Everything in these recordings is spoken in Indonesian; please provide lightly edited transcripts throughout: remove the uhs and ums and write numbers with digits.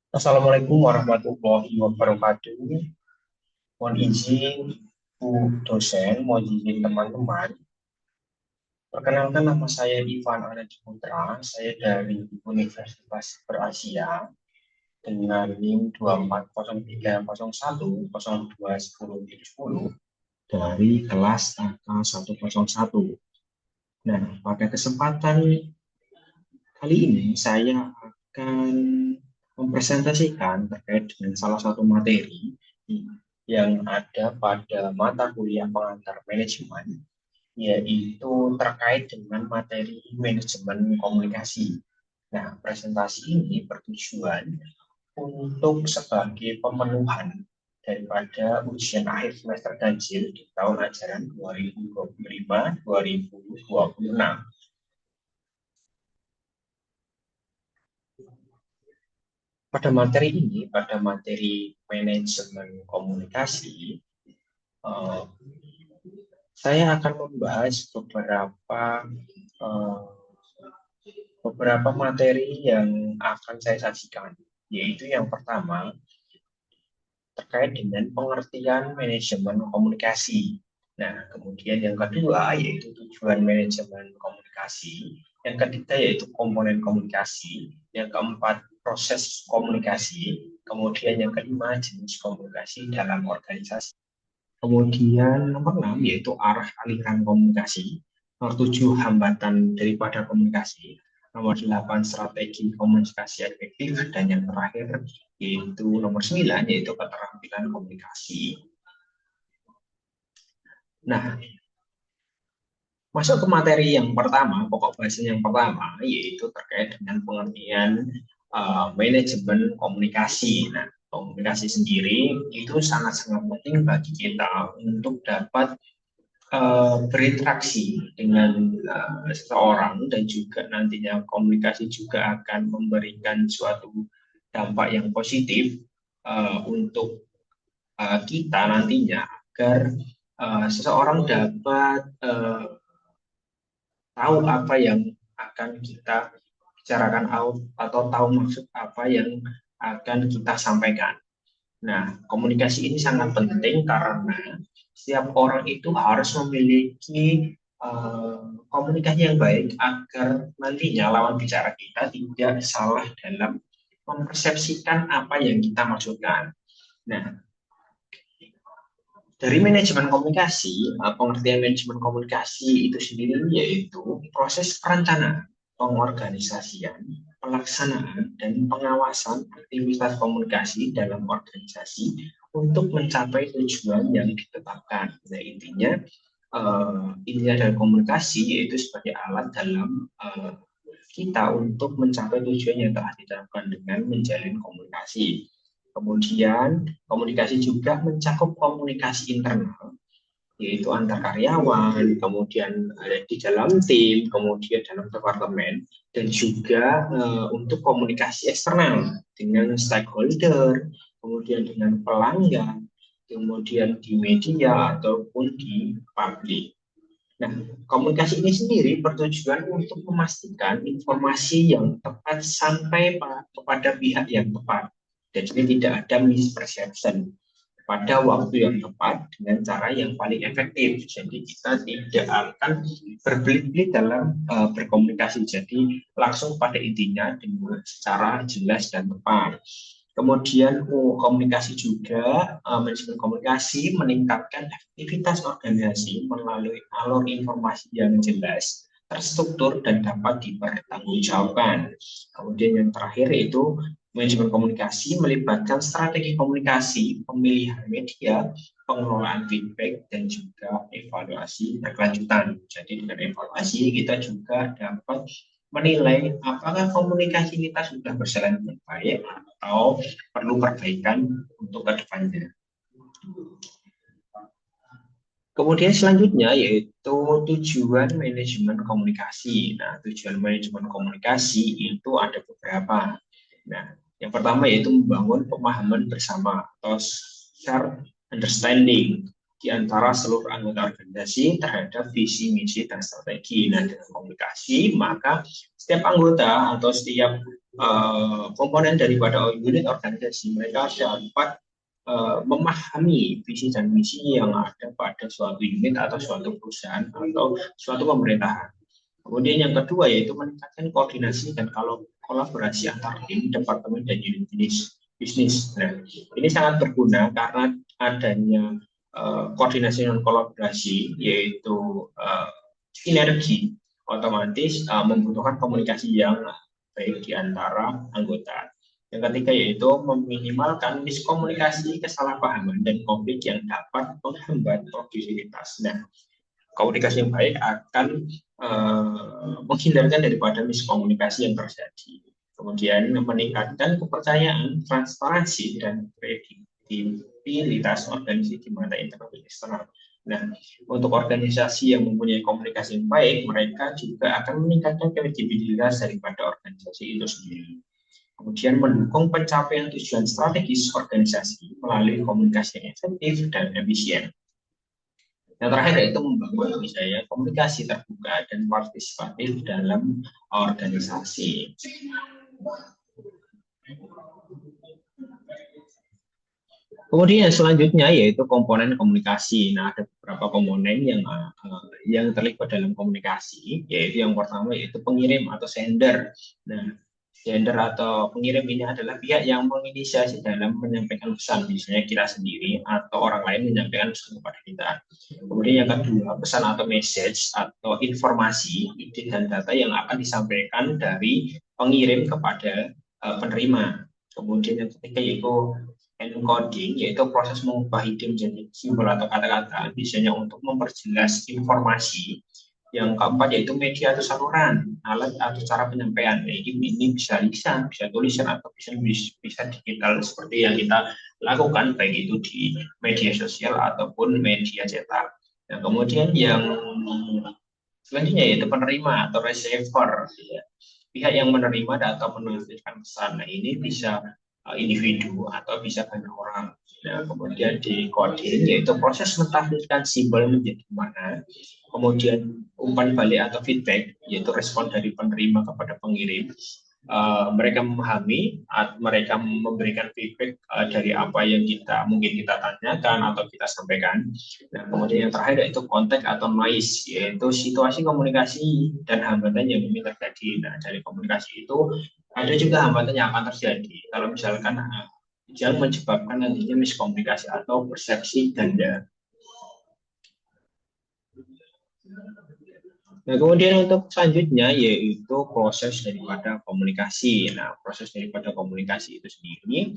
Assalamualaikum warahmatullahi wabarakatuh. Mohon izin Bu dosen, mohon izin teman-teman. Perkenalkan nama saya Ivan Anadi Putra, saya dari Universitas Berasia dengan NIM 24030102010 dari kelas AK101. Nah, pada kesempatan kali ini saya akan mempresentasikan terkait dengan salah satu materi yang ada pada mata kuliah pengantar manajemen, yaitu terkait dengan materi manajemen komunikasi. Nah, presentasi ini bertujuan untuk sebagai pemenuhan daripada ujian akhir semester ganjil di tahun ajaran 2025-2026. Pada materi manajemen komunikasi, eh, saya akan membahas eh, beberapa materi yang akan saya sajikan, yaitu yang pertama terkait dengan pengertian manajemen komunikasi. Nah, kemudian yang kedua yaitu tujuan manajemen komunikasi, yang ketiga yaitu komponen komunikasi, yang keempat proses komunikasi, kemudian yang kelima jenis komunikasi dalam organisasi. Kemudian nomor 6 yaitu arah aliran komunikasi, nomor 7 hambatan daripada komunikasi, nomor 8 strategi komunikasi efektif, dan yang terakhir yaitu nomor 9 yaitu keterampilan komunikasi. Nah, masuk ke materi yang pertama, pokok bahasan yang pertama yaitu terkait dengan pengertian manajemen komunikasi. Nah, komunikasi sendiri itu sangat-sangat penting bagi kita untuk dapat berinteraksi dengan seseorang, dan juga nantinya komunikasi juga akan memberikan suatu dampak yang positif untuk kita nantinya, agar seseorang dapat tahu apa yang akan kita bicarakan atau tahu maksud apa yang akan kita sampaikan. Nah, komunikasi ini sangat penting karena setiap orang itu harus memiliki komunikasi yang baik agar nantinya lawan bicara kita tidak salah dalam mempersepsikan apa yang kita maksudkan. Nah, dari manajemen komunikasi, pengertian manajemen komunikasi itu sendiri yaitu proses perencanaan, pengorganisasian, pelaksanaan, dan pengawasan aktivitas komunikasi dalam organisasi untuk mencapai tujuan yang ditetapkan. Nah, intinya dari komunikasi yaitu sebagai alat dalam kita untuk mencapai tujuan yang telah ditetapkan dengan menjalin komunikasi. Kemudian, komunikasi juga mencakup komunikasi internal, yaitu antar karyawan, kemudian di dalam tim, kemudian dalam departemen, dan juga untuk komunikasi eksternal dengan stakeholder, kemudian dengan pelanggan, kemudian di media ataupun di publik. Nah, komunikasi ini sendiri bertujuan untuk memastikan informasi yang tepat sampai kepada pihak yang tepat. Dan ini tidak ada misperception pada waktu yang tepat dengan cara yang paling efektif. Jadi kita tidak akan berbelit-belit dalam berkomunikasi. Jadi langsung pada intinya dengan secara jelas dan tepat. Kemudian komunikasi juga, manajemen komunikasi meningkatkan efektivitas organisasi melalui alur informasi yang jelas, terstruktur, dan dapat dipertanggungjawabkan. Kemudian yang terakhir yaitu manajemen komunikasi melibatkan strategi komunikasi, pemilihan media, pengelolaan feedback, dan juga evaluasi berkelanjutan. Jadi dengan evaluasi kita juga dapat menilai apakah komunikasi kita sudah berjalan dengan baik atau perlu perbaikan untuk kedepannya. Kemudian selanjutnya yaitu tujuan manajemen komunikasi. Nah, tujuan manajemen komunikasi itu ada beberapa. Nah, yang pertama yaitu membangun pemahaman bersama atau share understanding. di antara seluruh anggota organisasi terhadap visi, misi, dan strategi. Nah, dengan komunikasi, maka setiap anggota atau setiap komponen daripada unit organisasi, mereka dapat memahami visi dan misi yang ada pada suatu unit atau suatu perusahaan atau suatu pemerintahan. Kemudian yang kedua yaitu meningkatkan koordinasi dan kolaborasi antar tim, departemen, dan unit bisnis. Nah, ini sangat berguna karena adanya koordinasi dan kolaborasi, yaitu sinergi, otomatis membutuhkan komunikasi yang baik di antara anggota. Yang ketiga yaitu meminimalkan miskomunikasi, kesalahpahaman, dan konflik yang dapat menghambat produktivitas. Nah, komunikasi yang baik akan menghindarkan daripada miskomunikasi yang terjadi. Kemudian meningkatkan kepercayaan, transparansi, dan kredibilitas organisasi di mata internal dan eksternal. Nah, untuk organisasi yang mempunyai komunikasi yang baik, mereka juga akan meningkatkan kredibilitas daripada organisasi itu sendiri. Kemudian mendukung pencapaian tujuan strategis organisasi melalui komunikasi yang efektif dan efisien. Yang terakhir yaitu membangun budaya komunikasi terbuka dan partisipatif dalam organisasi. Kemudian selanjutnya yaitu komponen komunikasi. Nah, ada beberapa komponen yang terlibat dalam komunikasi, yaitu yang pertama yaitu pengirim atau sender. Nah, sender atau pengirim ini adalah pihak yang menginisiasi dalam menyampaikan pesan, misalnya kita sendiri atau orang lain menyampaikan pesan kepada kita. Kemudian yang kedua, pesan atau message atau informasi, ide dan data yang akan disampaikan dari pengirim kepada penerima. Kemudian yang ketiga yaitu encoding, yaitu proses mengubah ide menjadi simbol atau kata-kata, biasanya untuk memperjelas informasi. Yang keempat yaitu media atau saluran, alat atau cara penyampaian. Ini bisa lisan, bisa tulisan, atau bisa digital seperti yang kita lakukan baik itu di media sosial ataupun media cetak. Nah, kemudian yang selanjutnya yaitu penerima atau receiver, ya. Pihak yang menerima atau menafsirkan pesan. Nah, ini bisa individu atau bisa banyak orang. Nah, kemudian di coding yaitu proses mentafsirkan simbol menjadi mana. Kemudian umpan balik atau feedback yaitu respon dari penerima kepada pengirim. Mereka memahami, mereka memberikan feedback dari apa yang mungkin kita tanyakan atau kita sampaikan. Nah, kemudian yang terakhir yaitu konteks atau noise, yaitu situasi komunikasi dan hambatan yang mungkin terjadi. Nah, dari komunikasi itu ada juga hambatan yang akan terjadi. Kalau misalkan yang menyebabkan nantinya miskomunikasi atau persepsi ganda. Nah, kemudian untuk selanjutnya yaitu proses daripada komunikasi. Nah, proses daripada komunikasi itu sendiri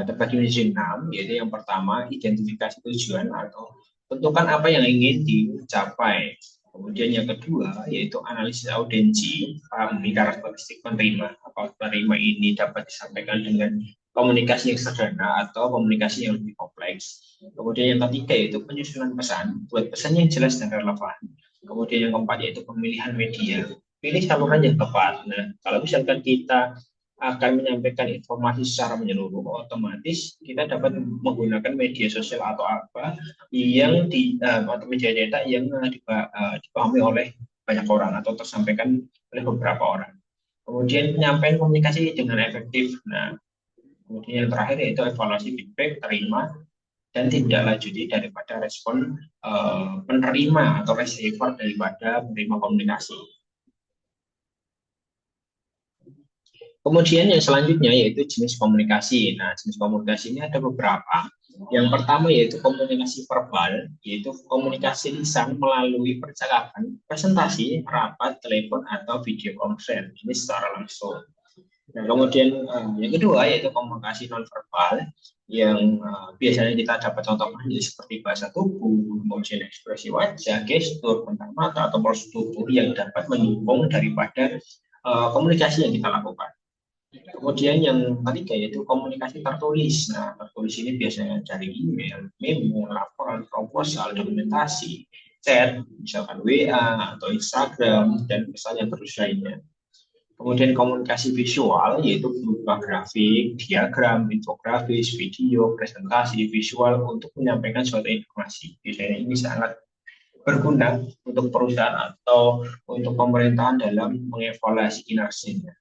terbagi menjadi 6, yaitu yang pertama identifikasi tujuan atau tentukan apa yang ingin dicapai. Kemudian yang kedua yaitu analisis audiensi, pahami karakteristik penerima. Apakah penerima ini dapat disampaikan dengan komunikasi yang sederhana atau komunikasi yang lebih kompleks. Kemudian yang ketiga yaitu penyusunan pesan, buat pesan yang jelas dan relevan. Kemudian yang keempat yaitu pemilihan media, pilih saluran yang tepat. Nah, kalau misalkan kita akan menyampaikan informasi secara menyeluruh, otomatis kita dapat menggunakan media sosial atau apa yang atau media cetak yang dipahami oleh banyak orang atau tersampaikan oleh beberapa orang. Kemudian penyampaian komunikasi dengan efektif. Nah, kemudian yang terakhir yaitu evaluasi feedback, terima dan tindak lanjuti daripada respon penerima atau receiver daripada penerima komunikasi. Kemudian yang selanjutnya yaitu jenis komunikasi. Nah, jenis komunikasi ini ada beberapa. Yang pertama yaitu komunikasi verbal, yaitu komunikasi lisan melalui percakapan, presentasi, rapat, telepon, atau video konferensi. Ini secara langsung. Nah, kemudian yang kedua yaitu komunikasi nonverbal yang biasanya kita dapat contohnya seperti bahasa tubuh, kemudian ekspresi wajah, gestur, kontak mata atau pose tubuh yang dapat mendukung daripada komunikasi yang kita lakukan. Kemudian yang ketiga yaitu komunikasi tertulis. Nah, tertulis ini biasanya dari email, memo, laporan, proposal, dokumentasi, chat, misalkan WA atau Instagram dan pesan yang terus lainnya. Kemudian komunikasi visual yaitu berupa grafik, diagram, infografis, video, presentasi, visual untuk menyampaikan suatu informasi. Biasanya ini sangat berguna untuk perusahaan atau untuk pemerintahan dalam mengevaluasi kinerjanya.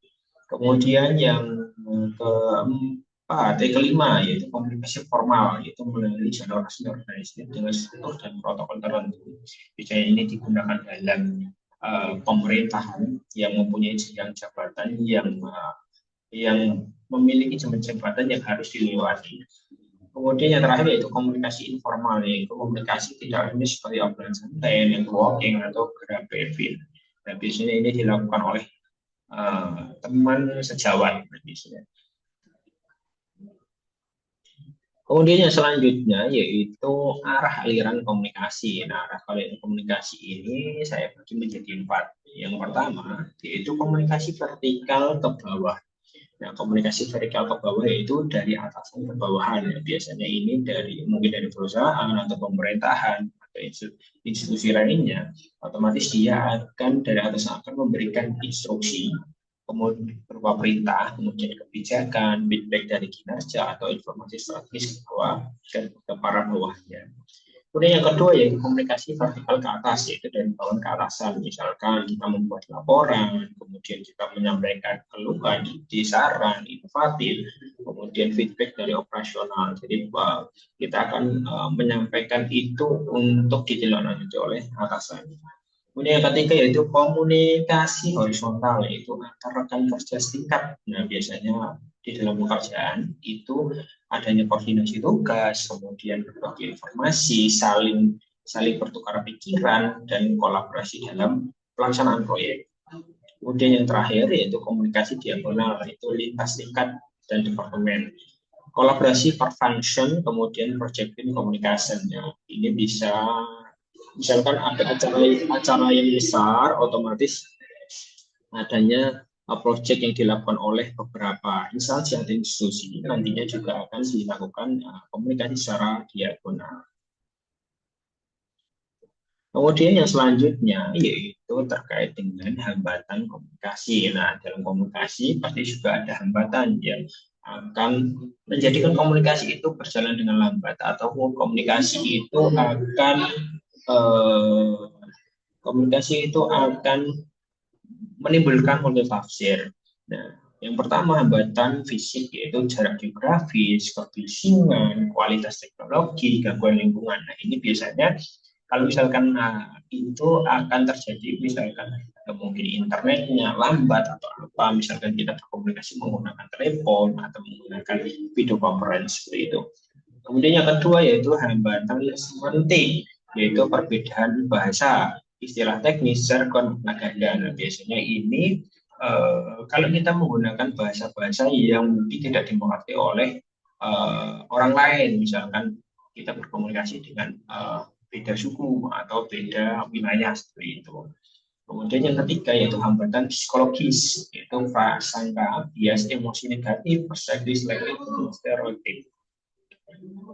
Kemudian yang keempat, kelima yaitu komunikasi formal, yaitu melalui jalur resmi organisasi dengan struktur dan protokol tertentu. Biasanya ini digunakan dalam pemerintahan yang mempunyai jenjang jabatan yang memiliki jenjang jabatan yang harus dilewati. Kemudian yang terakhir yaitu komunikasi informal, yaitu komunikasi tidak hanya seperti obrolan santai, networking atau gerak briefing. Nah, biasanya ini dilakukan oleh teman sejawat biasanya. Kemudian yang selanjutnya yaitu arah aliran komunikasi. Nah, arah aliran komunikasi ini saya bagi menjadi 4. Yang pertama yaitu komunikasi vertikal ke bawah. Nah, komunikasi vertikal ke bawah yaitu dari atasan ke bawahan. Ya, biasanya ini mungkin dari perusahaan atau pemerintahan atau institusi lainnya. Otomatis dia akan dari atasan akan memberikan instruksi, kemudian berupa perintah, kemudian kebijakan, feedback dari kinerja atau informasi strategis ke bawah dan ke para bawahnya. Kemudian yang kedua yaitu komunikasi vertikal ke atas, yaitu dari bawah ke atasan. Misalkan kita membuat laporan, kemudian kita menyampaikan keluhan, ide, saran, inovatif, kemudian feedback dari operasional. Jadi kita akan menyampaikan itu untuk ditindaklanjuti oleh atasan. Kemudian yang ketiga yaitu komunikasi horizontal, yaitu antar rekan kerja setingkat. Nah, biasanya di dalam pekerjaan itu adanya koordinasi tugas, kemudian berbagi informasi, saling bertukar pikiran, dan kolaborasi dalam pelaksanaan proyek. Kemudian yang terakhir yaitu komunikasi diagonal, yaitu lintas tingkat dan departemen. Kolaborasi per function, kemudian project team communication. Ya, ini bisa misalkan ada acara yang besar, otomatis adanya project yang dilakukan oleh beberapa instansi atau institusi, nantinya juga akan dilakukan komunikasi secara diagonal. Kemudian yang selanjutnya yaitu terkait dengan hambatan komunikasi. Nah, dalam komunikasi pasti juga ada hambatan yang akan menjadikan komunikasi itu berjalan dengan lambat, atau komunikasi itu akan menimbulkan multitafsir. Nah, yang pertama hambatan fisik yaitu jarak geografis, kebisingan, kualitas teknologi, gangguan lingkungan. Nah, ini biasanya kalau misalkan itu akan terjadi, misalkan mungkin internetnya lambat atau apa, misalkan kita berkomunikasi menggunakan telepon atau menggunakan video conference seperti itu. Kemudian yang kedua yaitu hambatan semantik, yaitu perbedaan bahasa, istilah teknis, jargon, agenda. Nah, biasanya ini kalau kita menggunakan bahasa-bahasa yang mungkin tidak dimengerti oleh orang lain, misalkan kita berkomunikasi dengan beda suku atau beda wilayah seperti itu. Kemudian yang ketiga yaitu hambatan psikologis, yaitu prasangka, bias emosi negatif, perspektif selektif, stereotip.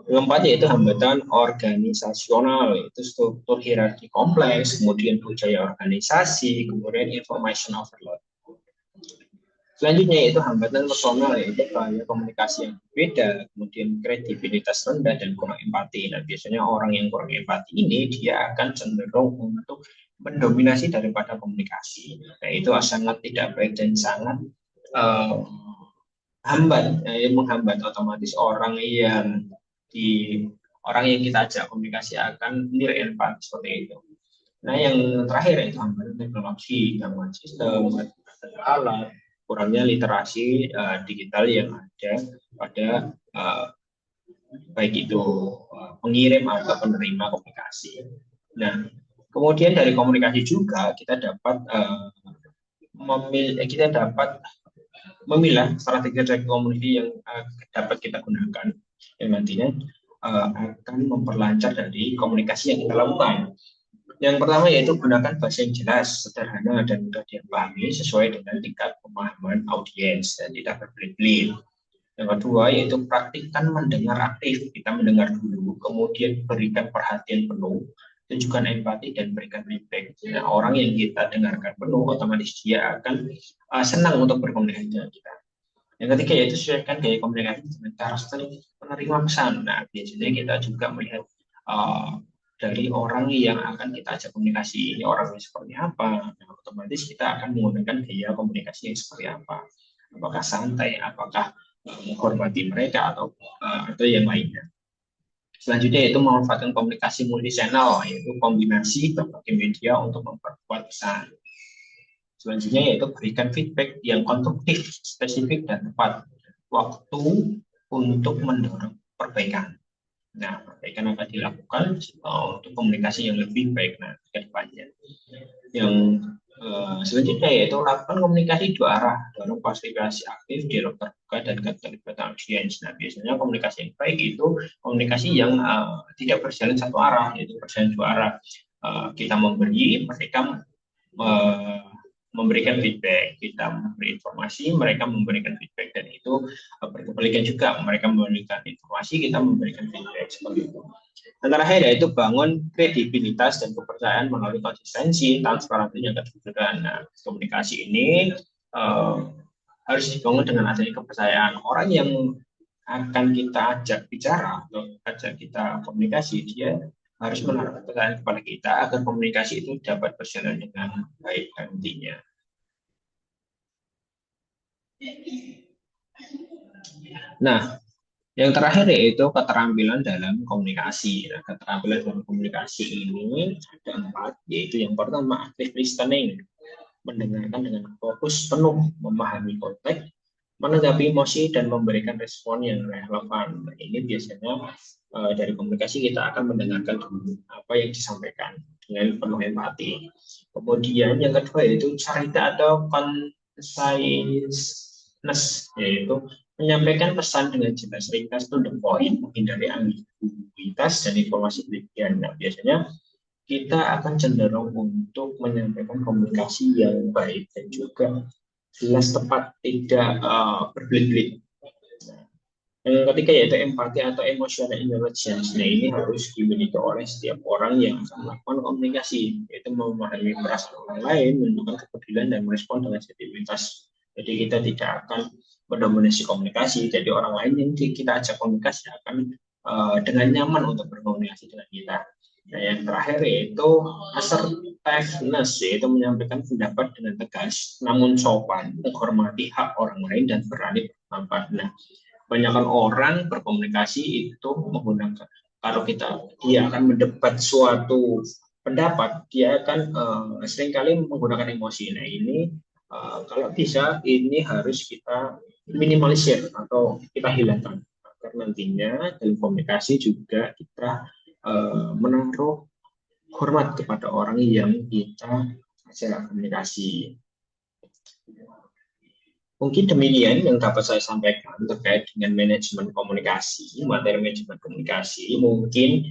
Keempat yaitu hambatan organisasional, yaitu struktur hierarki kompleks, kemudian budaya organisasi, kemudian information overload. Selanjutnya yaitu hambatan personal, yaitu gaya komunikasi yang berbeda, kemudian kredibilitas rendah dan kurang empati. Nah, biasanya orang yang kurang empati ini dia akan cenderung untuk mendominasi daripada komunikasi. Nah, itu sangat tidak baik dan sangat menghambat otomatis orang yang kita ajak komunikasi akan nilai empati seperti itu. Nah, yang terakhir yaitu hambatan teknologi, gangguan sistem, alat, kurangnya literasi digital yang ada pada baik itu pengirim atau penerima komunikasi. Nah, kemudian dari komunikasi juga kita dapat memilah strategi komunikasi yang dapat kita gunakan, yang nantinya akan memperlancar dari komunikasi yang kita lakukan. Yang pertama yaitu gunakan bahasa yang jelas, sederhana, dan mudah dipahami sesuai dengan tingkat pemahaman audiens dan tidak berbelit-belit. Yang kedua yaitu praktikkan mendengar aktif, kita mendengar dulu, kemudian berikan perhatian penuh, tunjukkan empati dan berikan feedback. Nah, orang yang kita dengarkan penuh, otomatis dia akan senang untuk berkomunikasi dengan kita. Yang ketiga yaitu sesuaikan gaya komunikasi dengan karakter penerima pesan. Nah, biasanya kita juga melihat dari orang yang akan kita ajak komunikasi, ini orangnya seperti apa. Nah, otomatis kita akan menggunakan gaya komunikasi yang seperti apa. Apakah santai, apakah menghormati mereka atau yang lainnya. Selanjutnya yaitu memanfaatkan komunikasi multi-channel, yaitu kombinasi berbagai media untuk memperkuat pesan. Selanjutnya yaitu berikan feedback yang konstruktif, spesifik, dan tepat waktu untuk mendorong perbaikan. Nah, perbaikan akan dilakukan untuk komunikasi yang lebih baik ke depannya. Yang selanjutnya yaitu lakukan komunikasi dua arah, dorong partisipasi aktif, dialog terbuka, dan keterlibatan audiens. Nah, biasanya komunikasi yang baik itu komunikasi yang tidak berjalan satu arah, yaitu berjalan dua arah. Kita memberi, mereka memberikan feedback, kita memberi informasi, mereka memberikan feedback, dan itu berkebalikan juga, mereka memberikan informasi, kita memberikan feedback, seperti itu. Dan terakhir yaitu bangun kredibilitas dan kepercayaan melalui konsistensi, transparansi, dan kejujuran. Nah, komunikasi ini harus dibangun dengan adanya kepercayaan. Orang yang akan kita ajak bicara atau ajak kita komunikasi, dia harus menaruh kepercayaan kepada kita agar komunikasi itu dapat berjalan dengan baik nantinya. Nah, yang terakhir yaitu keterampilan dalam komunikasi. Nah, keterampilan dalam komunikasi ini ada 4, yaitu yang pertama active listening, mendengarkan dengan fokus penuh, memahami konteks, menanggapi emosi, dan memberikan respon yang relevan. Nah, ini biasanya dari komunikasi kita akan mendengarkan dulu apa yang disampaikan dengan penuh empati. Kemudian yang kedua yaitu cerita atau concisiveness, yaitu menyampaikan pesan dengan jelas, ringkas, to the point, menghindari ambiguitas dan informasi berlebihan. Nah, biasanya kita akan cenderung untuk menyampaikan komunikasi yang baik dan juga jelas, tepat, tidak berbelit-belit. Yang ketiga yaitu empati atau emotional intelligence. Nah, ini harus dimiliki oleh setiap orang yang akan melakukan komunikasi, yaitu memahami perasaan orang lain, menunjukkan kepedulian, dan merespon dengan sensitivitas. Jadi kita tidak akan mendominasi komunikasi, jadi orang lain yang kita ajak komunikasi akan dengan nyaman untuk berkomunikasi dengan kita. Nah, yang terakhir yaitu assertiveness, yaitu menyampaikan pendapat dengan tegas, namun sopan, menghormati hak orang lain, dan berani berpendapat. Nah, kebanyakan orang berkomunikasi itu menggunakan, kalau dia akan mendebat suatu pendapat, dia akan seringkali menggunakan emosi. Nah, ini kalau bisa ini harus kita minimalisir atau kita hilangkan, agar nantinya dalam komunikasi juga kita menaruh hormat kepada orang yang kita ajak komunikasi. Mungkin demikian yang dapat saya sampaikan terkait dengan manajemen komunikasi, materi manajemen komunikasi. Mungkin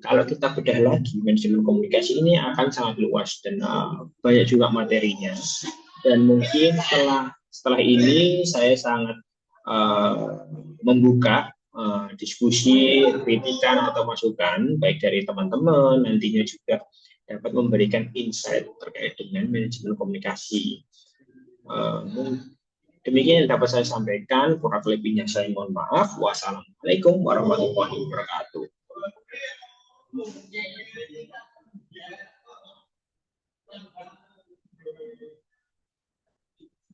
kalau kita bedah lagi, manajemen komunikasi ini akan sangat luas dan banyak juga materinya. Dan mungkin setelah ini saya sangat membuka diskusi, kritikan, atau masukan baik dari teman-teman, nantinya juga dapat memberikan insight terkait dengan manajemen komunikasi. Demikian yang dapat saya sampaikan, kurang lebihnya saya mohon maaf. Wassalamualaikum warahmatullahi wabarakatuh.